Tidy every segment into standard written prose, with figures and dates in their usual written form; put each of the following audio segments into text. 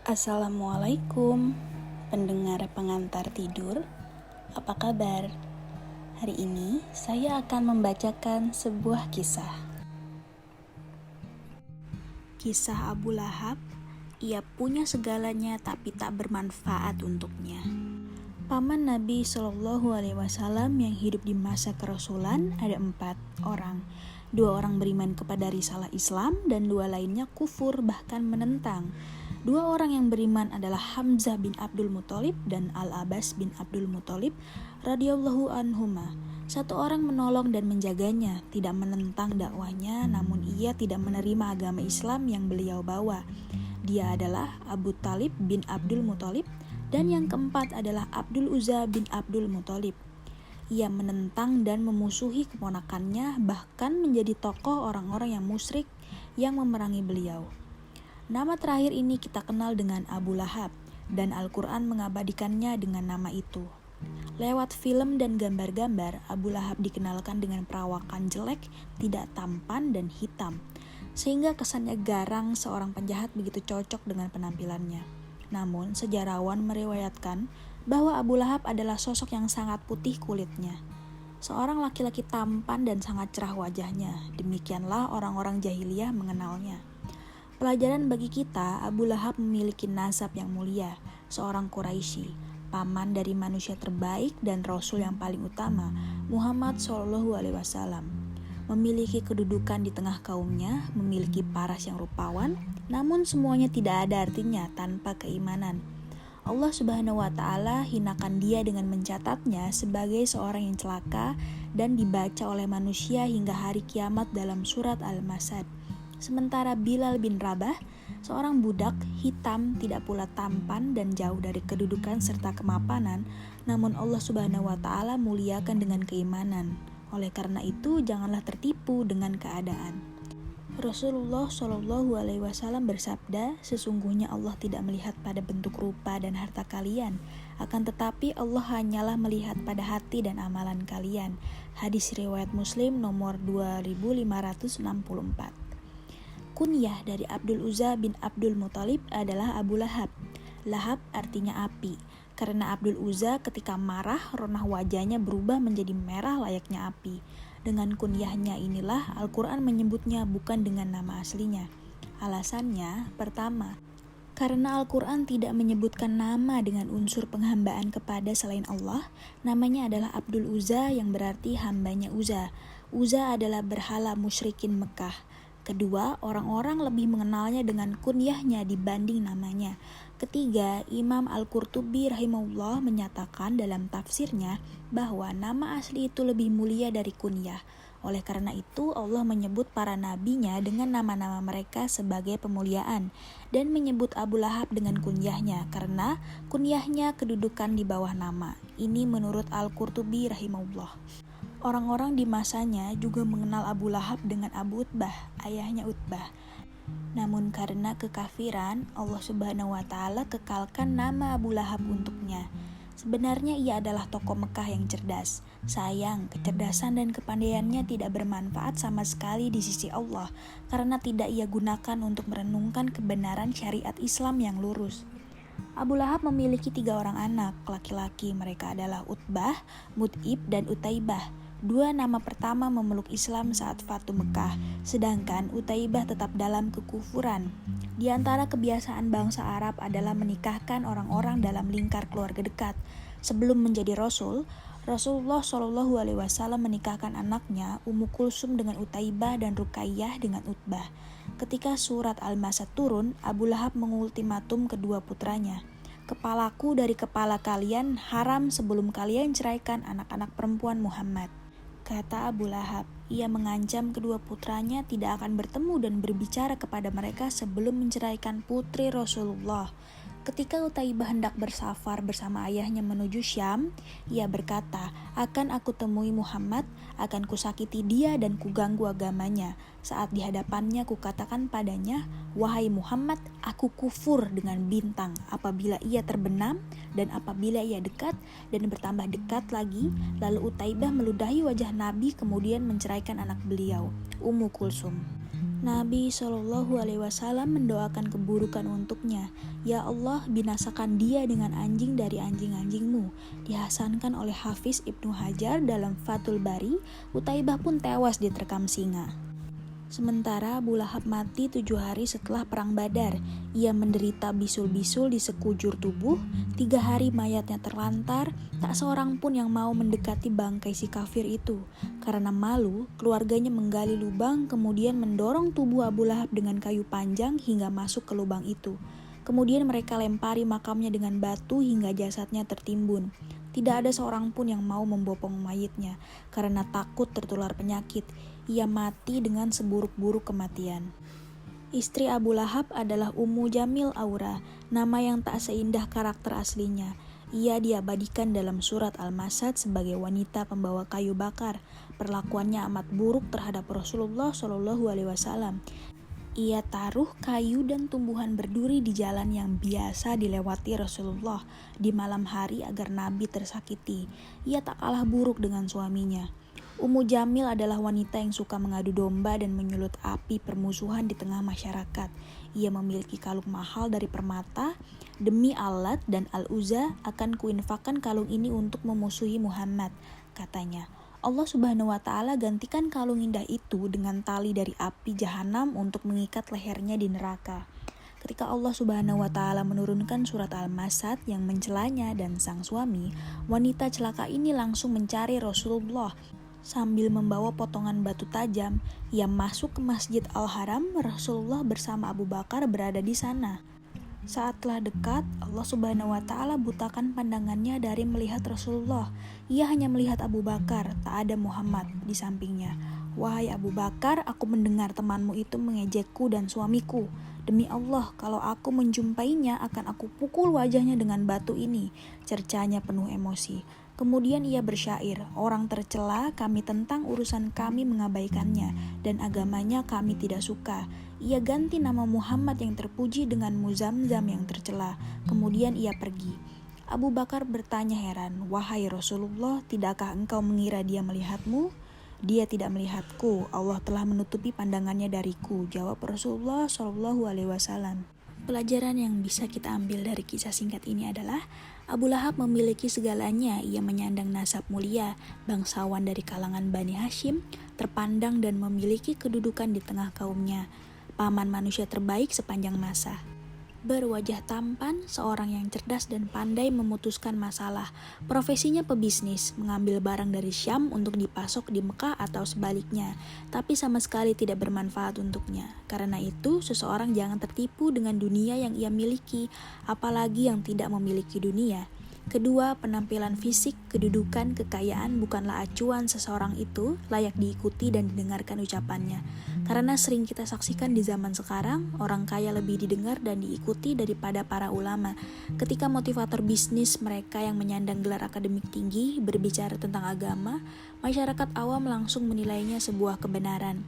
Assalamualaikum, pendengar pengantar tidur. Apa kabar? Hari ini saya akan membacakan sebuah kisah. Kisah Abu Lahab. Ia punya segalanya tapi tak bermanfaat untuknya. Paman Nabi SAW yang hidup di masa kerasulan ada 4 orang. 2 orang beriman kepada risalah Islam dan 2 lainnya kufur bahkan menentang. 2 orang yang beriman adalah Hamzah bin Abdul Muthalib dan Al-Abbas bin Abdul Muthalib radhiyallahu anhuma. 1 orang menolong dan menjaganya, tidak menentang dakwahnya, namun ia tidak menerima agama Islam yang beliau bawa. Dia adalah Abu Talib bin Abdul Muthalib, dan yang keempat adalah Abdul Uzza bin Abdul Muthalib. Ia menentang dan memusuhi keponakannya, bahkan menjadi tokoh orang-orang yang musyrik yang memerangi beliau. Nama terakhir ini kita kenal dengan Abu Lahab, dan Al-Quran mengabadikannya dengan nama itu. Lewat film dan gambar-gambar, Abu Lahab dikenalkan dengan perawakan jelek, tidak tampan dan hitam, sehingga kesannya garang seorang penjahat begitu cocok dengan penampilannya. Namun, sejarawan meriwayatkan bahwa Abu Lahab adalah sosok yang sangat putih kulitnya. Seorang laki-laki tampan dan sangat cerah wajahnya, demikianlah orang-orang jahiliyah mengenalnya. Pelajaran bagi kita, Abu Lahab memiliki nasab yang mulia, seorang Quraisy, paman dari manusia terbaik dan Rasul yang paling utama, Muhammad SAW. Memiliki kedudukan di tengah kaumnya, memiliki paras yang rupawan, namun semuanya tidak ada artinya tanpa keimanan. Allah Subhanahu wa Ta'ala hinakan dia dengan mencatatnya sebagai seorang yang celaka dan dibaca oleh manusia hingga hari kiamat dalam surat Al-Masad. Sementara Bilal bin Rabah, seorang budak hitam, tidak pula tampan dan jauh dari kedudukan serta kemapanan, namun Allah Subhanahu wa Ta'ala muliakan dengan keimanan. Oleh karena itu, janganlah tertipu dengan keadaan. Rasulullah SAW bersabda, sesungguhnya Allah tidak melihat pada bentuk rupa dan harta kalian, akan tetapi Allah hanyalah melihat pada hati dan amalan kalian. Hadis riwayat Muslim nomor 2564. Kunyah dari Abdul Uzza bin Abdul Muthalib adalah Abu Lahab. Lahab artinya api, karena Abdul Uzza ketika marah, ronah wajahnya berubah menjadi merah layaknya api. Dengan kunyahnya inilah Al-Quran menyebutnya bukan dengan nama aslinya. Alasannya, pertama, karena Al-Quran tidak menyebutkan nama dengan unsur penghambaan kepada selain Allah, namanya adalah Abdul Uzza yang berarti hambanya Uzza. Uzza adalah berhala musyrikin Mekah. Kedua, orang-orang lebih mengenalnya dengan kunyahnya dibanding namanya. Ketiga, Imam Al-Qurtubi rahimahullah menyatakan dalam tafsirnya bahwa nama asli itu lebih mulia dari kunyah. Oleh karena itu, Allah menyebut para nabinya dengan nama-nama mereka sebagai pemuliaan dan menyebut Abu Lahab dengan kunyahnya karena kunyahnya kedudukan di bawah nama. Ini menurut Al-Qurtubi rahimahullah. Orang-orang di masanya juga mengenal Abu Lahab dengan Abu Utbah, ayahnya Utbah. Namun karena kekafiran, Allah Subhanahu wa Ta'ala kekalkan nama Abu Lahab untuknya. Sebenarnya ia adalah tokoh Mekah yang cerdas. Sayang, kecerdasan dan kepandaiannya tidak bermanfaat sama sekali di sisi Allah karena tidak ia gunakan untuk merenungkan kebenaran syariat Islam yang lurus. Abu Lahab memiliki 3 orang anak laki-laki, mereka adalah Utbah, Mut'ib, dan Utaibah. 2 nama pertama memeluk Islam saat Fatu Mekah, sedangkan Utaibah tetap dalam kekufuran. Di antara kebiasaan bangsa Arab adalah menikahkan orang-orang dalam lingkar keluarga dekat. Sebelum menjadi Rasul, Rasulullah SAW menikahkan anaknya Ummu Kulsum dengan Utaibah dan Ruqayyah dengan Utbah. Ketika surat Al-Masad turun, Abu Lahab mengultimatum kedua putranya. Kepalaku dari kepala kalian haram sebelum kalian ceraikan anak-anak perempuan Muhammad. Kata Abu Lahab, ia mengancam kedua putranya tidak akan bertemu dan berbicara kepada mereka sebelum menceraikan putri Rasulullah. Ketika Utaibah hendak bersafar bersama ayahnya menuju Syam, ia berkata, akan aku temui Muhammad, akan kusakiti dia dan kuganggu agamanya. Saat di hadapannya kukatakan padanya, wahai Muhammad, aku kufur dengan bintang apabila ia terbenam dan apabila ia dekat dan bertambah dekat lagi. Lalu Utaibah meludahi wajah Nabi kemudian menceraikan anak beliau, Ummu Kulsum. Nabi Shallallahu Alaihi Wasallam mendoakan keburukan untuknya. Ya Allah, binasakan dia dengan anjing dari anjing-anjingmu. Dihasankan oleh Hafiz Ibnu Hajar dalam Fathul Bari. Utaibah pun tewas diterkam singa. Sementara Abu Lahab mati 7 hari setelah perang Badar. Ia menderita bisul-bisul di sekujur tubuh. 3 hari mayatnya terlantar. Tak seorang pun yang mau mendekati bangkai si kafir itu. Karena malu, keluarganya menggali lubang kemudian mendorong tubuh Abu Lahab dengan kayu panjang hingga masuk ke lubang itu. Kemudian mereka lempari makamnya dengan batu hingga jasadnya tertimbun. Tidak ada seorang pun yang mau membopong mayitnya karena takut tertular penyakit. Ia mati dengan seburuk-buruk kematian. Istri Abu Lahab adalah Ummu Jamil Aura, nama yang tak seindah karakter aslinya. Ia diabadikan dalam surat Al-Masad sebagai wanita pembawa kayu bakar. Perlakuannya amat buruk terhadap Rasulullah Shallallahu Alaihi Wasallam. Ia taruh kayu dan tumbuhan berduri di jalan yang biasa dilewati Rasulullah di malam hari agar Nabi tersakiti. Ia tak kalah buruk dengan suaminya. Ummu Jamil adalah wanita yang suka mengadu domba dan menyulut api permusuhan di tengah masyarakat. Ia memiliki kalung mahal dari permata. Demi Allat dan Al-Uzza akan kuinfakkan kalung ini untuk memusuhi Muhammad, katanya. Allah Subhanahu wa Ta'ala gantikan kalung indah itu dengan tali dari api jahanam untuk mengikat lehernya di neraka. Ketika Allah Subhanahu wa Ta'ala menurunkan surat Al-Masad yang mencelanya dan sang suami, wanita celaka ini langsung mencari Rasulullah. Sambil membawa potongan batu tajam, ia masuk ke Masjid Al-Haram. Rasulullah bersama Abu Bakar berada di sana. Saat telah dekat, Allah Subhanahu wa Ta'ala butakan pandangannya dari melihat Rasulullah. Ia hanya melihat Abu Bakar, tak ada Muhammad di sampingnya. Wahai Abu Bakar, aku mendengar temanmu itu mengejekku dan suamiku. Demi Allah, kalau aku menjumpainya akan aku pukul wajahnya dengan batu ini. Cercanya penuh emosi. Kemudian ia bersyair, orang tercela kami tentang urusan kami mengabaikannya, dan agamanya kami tidak suka. Ia ganti nama Muhammad yang terpuji dengan Muzamzam yang tercela. Kemudian ia pergi. Abu Bakar bertanya heran, wahai Rasulullah, tidakkah engkau mengira dia melihatmu? Dia tidak melihatku, Allah telah menutupi pandangannya dariku, jawab Rasulullah Shallallahu Alaihi Wasallam. Pelajaran yang bisa kita ambil dari kisah singkat ini adalah Abu Lahab memiliki segalanya. Ia menyandang nasab mulia, bangsawan dari kalangan Bani Hashim, terpandang dan memiliki kedudukan di tengah kaumnya, paman manusia terbaik sepanjang masa. Berwajah tampan, seorang yang cerdas dan pandai memutuskan masalah. Profesinya pebisnis, mengambil barang dari Syam untuk dipasok di Mekah atau sebaliknya, tapi sama sekali tidak bermanfaat untuknya. Karena itu, seseorang jangan tertipu dengan dunia yang ia miliki, apalagi yang tidak memiliki dunia. Kedua, penampilan fisik, kedudukan, kekayaan bukanlah acuan seseorang itu layak diikuti dan didengarkan ucapannya. Karena sering kita saksikan di zaman sekarang, orang kaya lebih didengar dan diikuti daripada para ulama. Ketika motivator bisnis mereka yang menyandang gelar akademik tinggi berbicara tentang agama, masyarakat awam langsung menilainya sebuah kebenaran.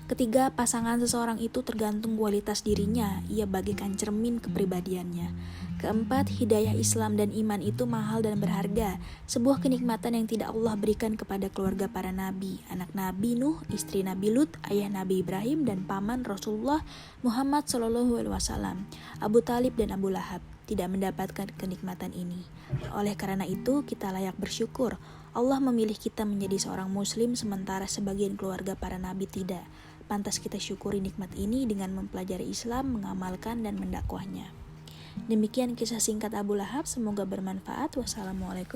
Ketiga, pasangan seseorang itu tergantung kualitas dirinya, ia bagaikan cermin kepribadiannya. Keempat, hidayah Islam dan iman itu mahal dan berharga, sebuah kenikmatan yang tidak Allah berikan kepada keluarga para nabi, anak Nabi Nuh, istri Nabi Lut, ayah Nabi Ibrahim, dan paman Rasulullah Muhammad SAW, Abu Talib dan Abu Lahab, tidak mendapatkan kenikmatan ini. Oleh karena itu, kita layak bersyukur. Allah memilih kita menjadi seorang muslim sementara sebagian keluarga para nabi tidak. Pantas kita syukuri nikmat ini dengan mempelajari Islam, mengamalkan dan mendakwahnya. Demikian kisah singkat Abu Lahab, semoga bermanfaat. Wassalamualaikum.